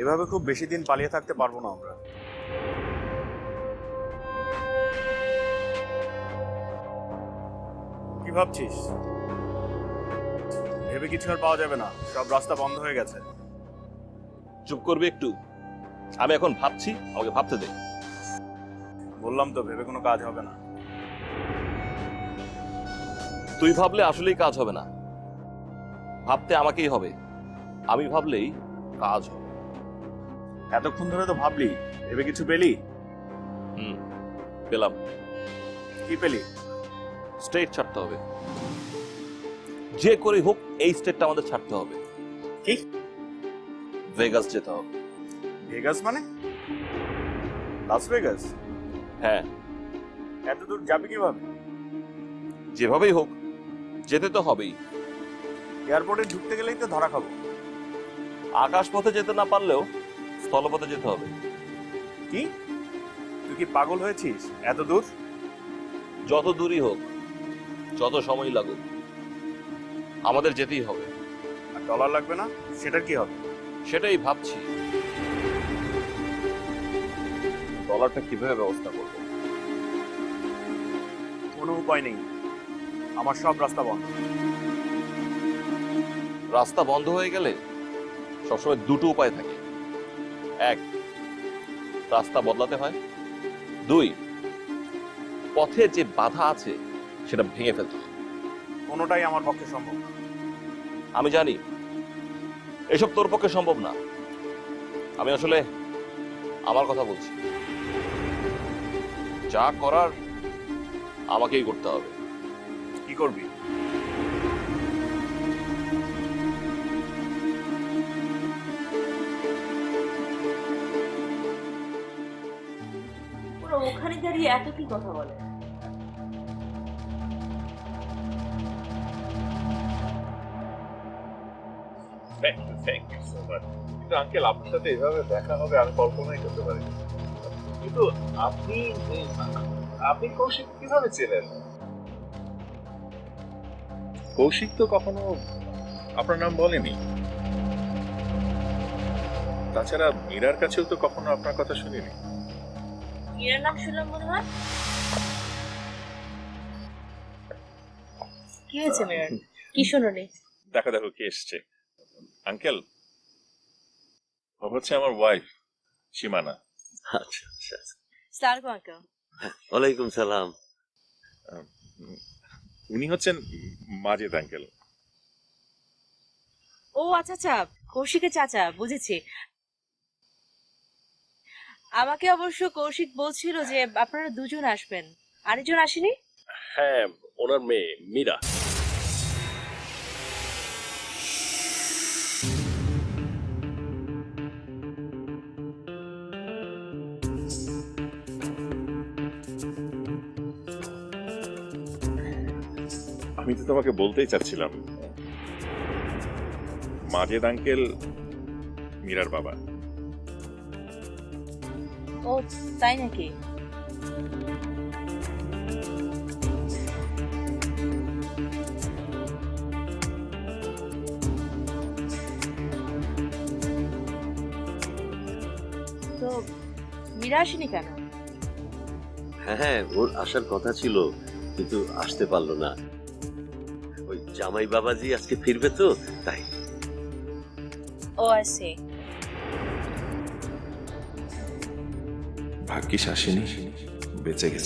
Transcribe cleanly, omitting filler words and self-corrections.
এভাবে খুব বেশি দিন পালিয়ে থাকতে পারবো না আমরা। কি ভাবছিস? ভেবে কিছু আর পাওয়া যাবে না, সব রাস্তা বন্ধ হয়ে গেছে। চুপ করবে একটু? আমি এখন ভাবছি, আমাকে ভাবতে দে। বললাম তো ভেবে কোনো কাজ হবে না। তুই ভাবলে আসলেই কাজ হবে না, ভাবতে আমাকেই হবে। আমি ভাবলেই কাজ হবে। এতক্ষণ ধরে তো ভাবলি, ভেবে কিছু পেলি? পেলাম। কি পেলি? স্টেট ছাড়তে হবে, যে করে হোক এই স্টেটটা আমাদের ছাড়তে হবে। কি? ভেগাস যেতে হবে। ভেগাস মানে? Las Vegas? হ্যাঁ। এত দূর যাবে কিভাবে? যেভাবেই হোক যেতে তো হবেই। এয়ারপোর্টে ঢুকতে গেলেই তো ধরা খাবো। আকাশ পথে যেতে না পারলেও স্থলপথে যেতে হবে। কি? তুই কি পাগল হয়েছিস? এত দূর? যত দূরই হোক, যত সময় লাগুক, আমাদের যেতেই হবে। আর ডলার লাগবে না? সেটার কি হবে? সেটাই ভাবছি, ডলারটা কিভাবে ব্যবস্থা করবো। কোনো উপায় নেই, আমার সব রাস্তা বন্ধ। রাস্তা বন্ধ হয়ে গেলে সবসময় দুটো উপায় থাকে। এক, রাস্তা বদলাতে হয়। দুই, পথে যে বাধা আছে সেটা ভেঙে ফেলতে হয়। কোনোটাই আমার পক্ষে সম্ভব না। আমি জানি এসব তোর পক্ষে সম্ভব না, আমি আসলে আমার কথা বলছি। যা করার আমাকেই করতে হবে। কি করবি? ওরা ওখানে দাঁড়িয়ে এত কি কথা বলে? Thank you so much. কিন্তু আঙ্কেল, আপনার সাথে এভাবে দেখা হবে আমি কল্পনাই করতে পারি। কিন্তু আপনি আপনি কৌশিক কিভাবে চেনেন? কৌশিক তো কখনো আপনার নাম বলেনি। তাছাড়া মীরার কাছেও তো কখনো আপনার কথা শুনিনি। মীরার নাম শুনলাম মনে হয়। কি হয়েছে মীরার? কি শুনুনি? দেখো দেখো কে এসছে। আঙ্কেল, ও হচ্ছে আমার ওয়াইফ সীমানা। আচ্ছা আচ্ছা। সালাম আঙ্কেল। ওয়ালাইকুম সালাম। উনি হচ্ছেন মাজেদ আঙ্কেল। ও আচ্ছা আচ্ছা, কৌশিকের চাচা, বুঝেছি। আমাকে অবশ্য কৌশিক বলছিল যে আপনারা দুজন আসবেন, আরেকজন আসেনি। হ্যাঁ, ওনার মেয়ে মীরা। আমি তো তোমাকে বলতেই চাচ্ছিলাম, মাজেদ আঙ্কেল মীরার বাবা। ও তাই নাকি? তো মীরা আসেনি কেন? হ্যাঁ, ওর আসার কথা ছিল কিন্তু আসতে পারলো না। ওই জামাই বাবাজি আজকে ফিরবে তো, তাই। ও আসে। ভাগ্যিস আসেনি, বেঁচে গেছে।